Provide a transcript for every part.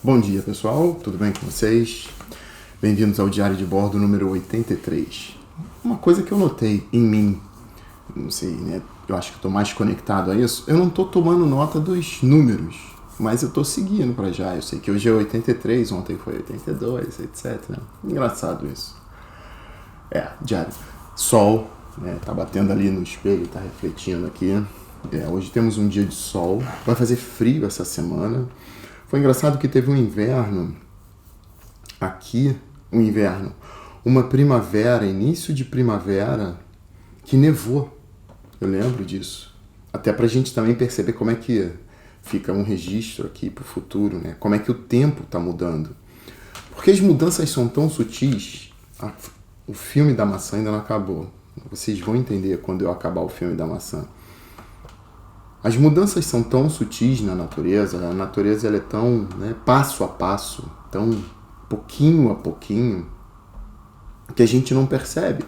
Bom dia, pessoal. Tudo bem com vocês? Bem-vindos ao Diário de Bordo número 83. Uma coisa que eu notei em mim, não sei, né? Eu acho que estou mais conectado a isso. Eu não estou tomando nota dos números, mas eu estou seguindo para já. Eu sei que hoje é 83, ontem foi 82, etc. Engraçado isso. Diário. Sol, né? Tá batendo ali no espelho, tá refletindo aqui. Hoje temos um dia de sol. Vai fazer frio essa semana. Foi engraçado que teve um inverno aqui, uma primavera, início de primavera, que nevou. Eu lembro disso. Até pra gente também perceber como é que fica um registro aqui pro futuro, né? Como é que o tempo tá mudando. Porque as mudanças são tão sutis. O filme da maçã ainda não acabou. Vocês vão entender quando eu acabar o filme da maçã. As mudanças são tão sutis na natureza, a natureza ela é tão, né, passo a passo, tão pouquinho a pouquinho, que a gente não percebe.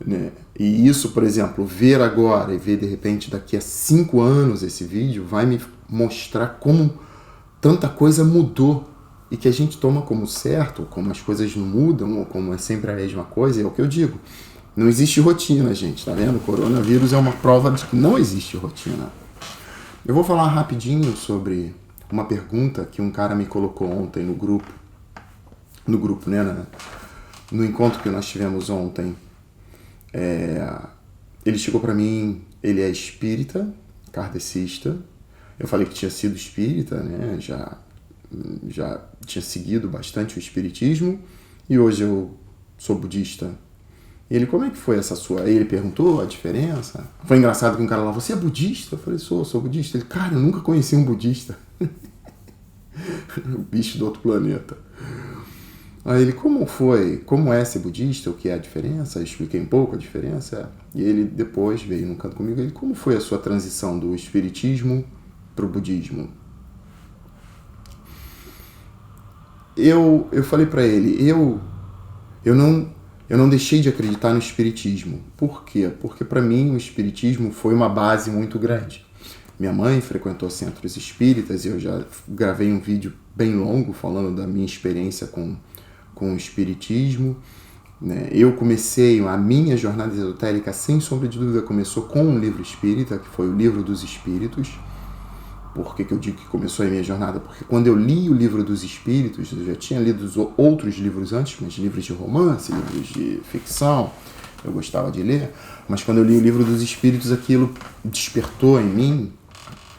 Né? E isso, por exemplo, ver agora e ver de repente daqui a 5 anos esse vídeo vai me mostrar como tanta coisa mudou e que a gente toma como certo, como as coisas não mudam, ou como é sempre a mesma coisa, é o que eu digo. Não existe rotina, gente, tá vendo? O coronavírus é uma prova de que não existe rotina. Eu vou falar rapidinho sobre uma pergunta que um cara me colocou ontem no grupo, né? No encontro que nós tivemos ontem. Ele chegou pra mim, ele é espírita, kardecista. Eu falei que tinha sido espírita, né? Já tinha seguido bastante o espiritismo e hoje eu sou budista. E ele, como é que foi essa sua... Aí ele perguntou a diferença. Foi engraçado que um cara lá, você é budista? Eu falei, sou budista. Ele, cara, eu nunca conheci um budista. O bicho do outro planeta. Aí ele, como é ser budista? O que é a diferença? Eu expliquei um pouco a diferença. E ele depois veio num canto comigo. Ele, como foi a sua transição do espiritismo pro budismo? Eu falei pra ele, eu não deixei de acreditar no espiritismo. Por quê? Porque para mim o espiritismo foi uma base muito grande. Minha mãe frequentou centros espíritas e eu já gravei um vídeo bem longo falando da minha experiência com o espiritismo. Né? Eu comecei a minha jornada esotérica, sem sombra de dúvida, começou com um livro espírita, que foi o Livro dos Espíritos. Por que eu digo que começou a minha jornada? Porque quando eu li o Livro dos Espíritos, eu já tinha lido outros livros antes, mas livros de romance, livros de ficção, eu gostava de ler, mas quando eu li o Livro dos Espíritos, aquilo despertou em mim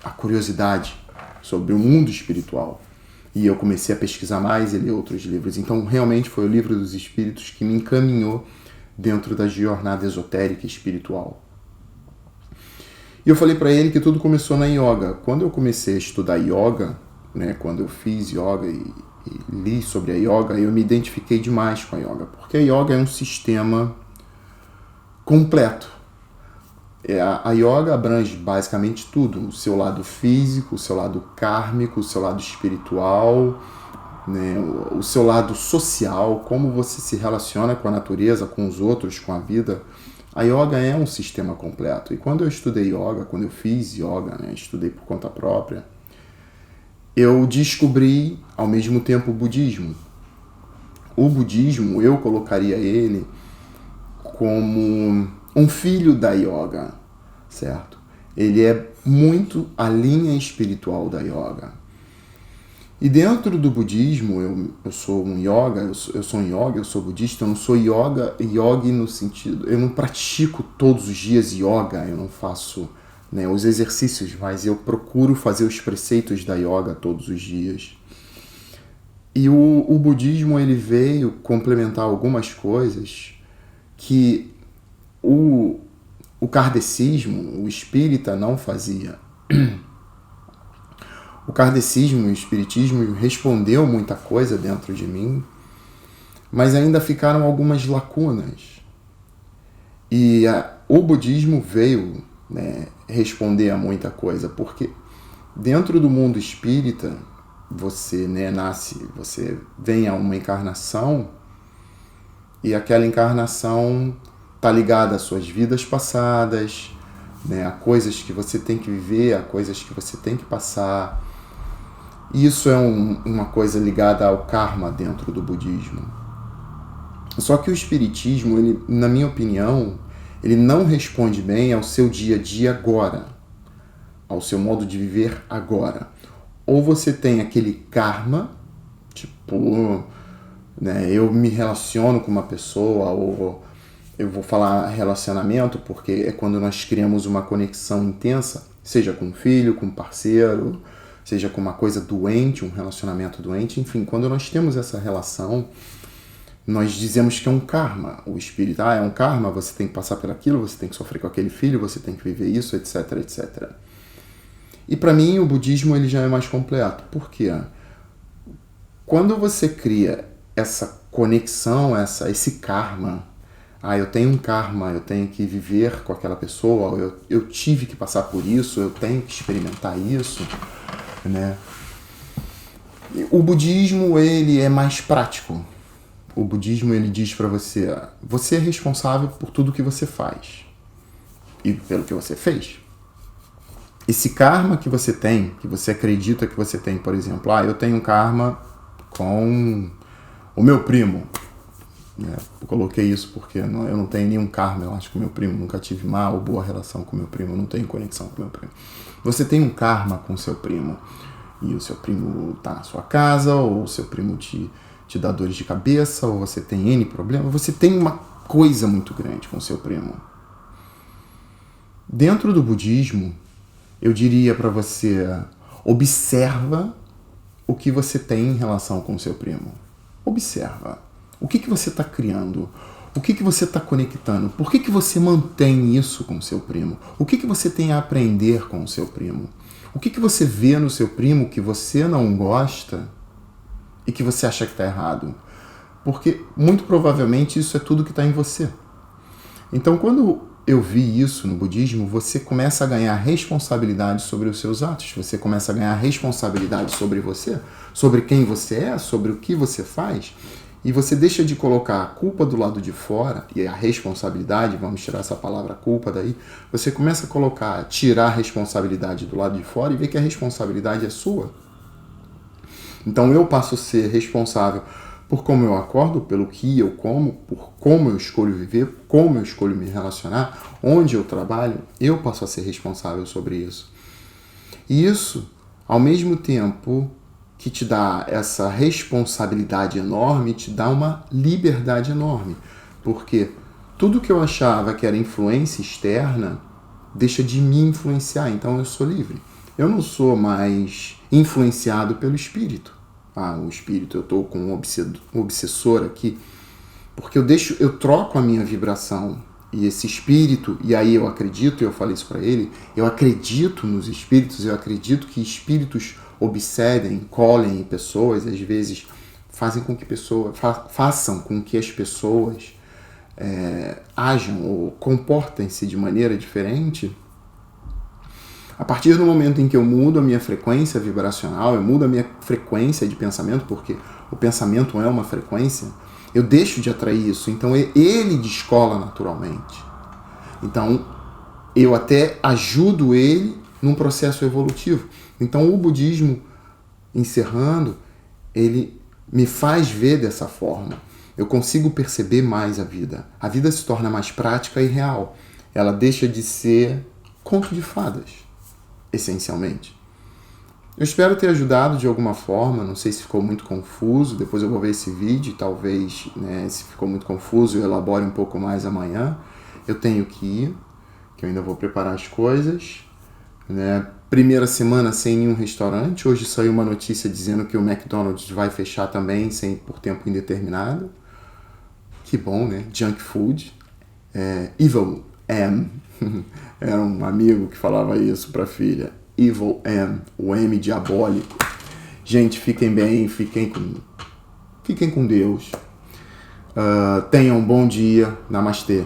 a curiosidade sobre o mundo espiritual. E eu comecei a pesquisar mais e ler outros livros. Então, realmente foi o Livro dos Espíritos que me encaminhou dentro da jornada esotérica e espiritual. E eu falei para ele que tudo começou na yoga. Quando eu comecei a estudar yoga, né, quando eu fiz yoga e li sobre a yoga, eu me identifiquei demais com a yoga, porque a yoga é um sistema completo. A yoga abrange basicamente tudo, o seu lado físico, o seu lado kármico, o seu lado espiritual, né, o seu lado social, como você se relaciona com a natureza, com os outros, com a vida. A yoga é um sistema completo. E quando eu estudei yoga, quando eu fiz yoga, né, estudei por conta própria, eu descobri ao mesmo tempo o budismo. O budismo, eu colocaria ele como um filho da yoga, certo? Ele é muito a linha espiritual da yoga. E dentro do budismo, eu sou um yoga, eu sou budista, eu não sou yogi no sentido, eu não pratico todos os dias yoga, eu não faço, né, os exercícios, mas eu procuro fazer os preceitos da yoga todos os dias. E o budismo, ele veio complementar algumas coisas que o kardecismo, o espírita, não fazia. O kardecismo e o espiritismo respondeu muita coisa dentro de mim, mas ainda ficaram algumas lacunas. E o budismo veio, né, responder a muita coisa, porque dentro do mundo espírita, você, né, você vem a uma encarnação e aquela encarnação está ligada às suas vidas passadas, né, a coisas que você tem que viver, a coisas que você tem que passar. Isso é uma coisa ligada ao karma dentro do budismo. Só que o espiritismo, ele, na minha opinião, ele não responde bem ao seu dia a dia agora, ao seu modo de viver agora. Ou você tem aquele karma, tipo, né, eu me relaciono com uma pessoa, ou eu vou falar relacionamento porque é quando nós criamos uma conexão intensa, seja com um filho, com um parceiro, seja com uma coisa doente, um relacionamento doente, enfim, quando nós temos essa relação, nós dizemos que é um karma. O espírito, é um karma, você tem que passar por aquilo, você tem que sofrer com aquele filho, você tem que viver isso, etc, etc. E para mim o budismo ele já é mais completo. Por quê? Quando você cria essa conexão, esse karma, eu tenho um karma, eu tenho que viver com aquela pessoa, eu tive que passar por isso, eu tenho que experimentar isso, né? O budismo ele é mais prático. O budismo ele diz para você, você é responsável por tudo que você faz e pelo que você fez. Esse karma que você tem, que você acredita que você tem, por exemplo, eu tenho um karma com o meu primo. Eu coloquei isso porque eu não tenho nenhum karma, eu acho, com o meu primo. Nunca tive má ou boa relação com o meu primo, não tenho conexão com o meu primo. Você tem um karma com o seu primo. E o seu primo tá na sua casa, ou o seu primo te dá dores de cabeça, ou você tem N problema. Você tem uma coisa muito grande com o seu primo. Dentro do budismo, eu diria para você, observa o que você tem em relação com o seu primo. Observa. O que você está criando? O que você está conectando? Por que você mantém isso com o seu primo? O que você tem a aprender com o seu primo? O que você vê no seu primo que você não gosta e que você acha que está errado? Porque, muito provavelmente, isso é tudo que está em você. Então, quando eu vi isso no budismo, você começa a ganhar responsabilidade sobre os seus atos. Você começa a ganhar responsabilidade sobre você, sobre quem você é, sobre o que você faz. E você deixa de colocar a culpa do lado de fora, e a responsabilidade, vamos tirar essa palavra culpa daí, você começa a tirar a responsabilidade do lado de fora e ver que a responsabilidade é sua. Então eu passo a ser responsável por como eu acordo, pelo que eu como, por como eu escolho viver, como eu escolho me relacionar, onde eu trabalho, eu passo a ser responsável sobre isso. E isso, ao mesmo tempo que te dá essa responsabilidade enorme, te dá uma liberdade enorme. Porque tudo que eu achava que era influência externa, deixa de me influenciar, então eu sou livre. Eu não sou mais influenciado pelo espírito. O espírito, eu estou com um obsessor aqui, porque eu troco a minha vibração, e esse espírito, e aí eu acredito, eu falei isso para ele, eu acredito nos espíritos, eu acredito que espíritos obsedem, colhem pessoas, às vezes façam com que as pessoas ajam ou comportem-se de maneira diferente. A partir do momento em que eu mudo a minha frequência vibracional, eu mudo a minha frequência de pensamento, porque o pensamento é uma frequência, eu deixo de atrair isso. Então ele descola naturalmente. Então eu até ajudo ele num processo evolutivo. Então o budismo, encerrando, ele me faz ver dessa forma. Eu consigo perceber mais a vida. A vida se torna mais prática e real. Ela deixa de ser conto de fadas, essencialmente. Eu espero ter ajudado de alguma forma, não sei se ficou muito confuso, depois eu vou ver esse vídeo, talvez, se ficou muito confuso, eu elabore um pouco mais amanhã. Eu tenho que ir, que eu ainda vou preparar as coisas, Primeira semana sem nenhum restaurante, hoje saiu uma notícia dizendo que o McDonald's vai fechar também, por tempo indeterminado. Que bom, né? Junk food. Evil M. Era um amigo que falava isso pra filha. Evil M, o M diabólico. Gente, fiquem bem, fiquem com Deus. Tenham um bom dia. Namastê.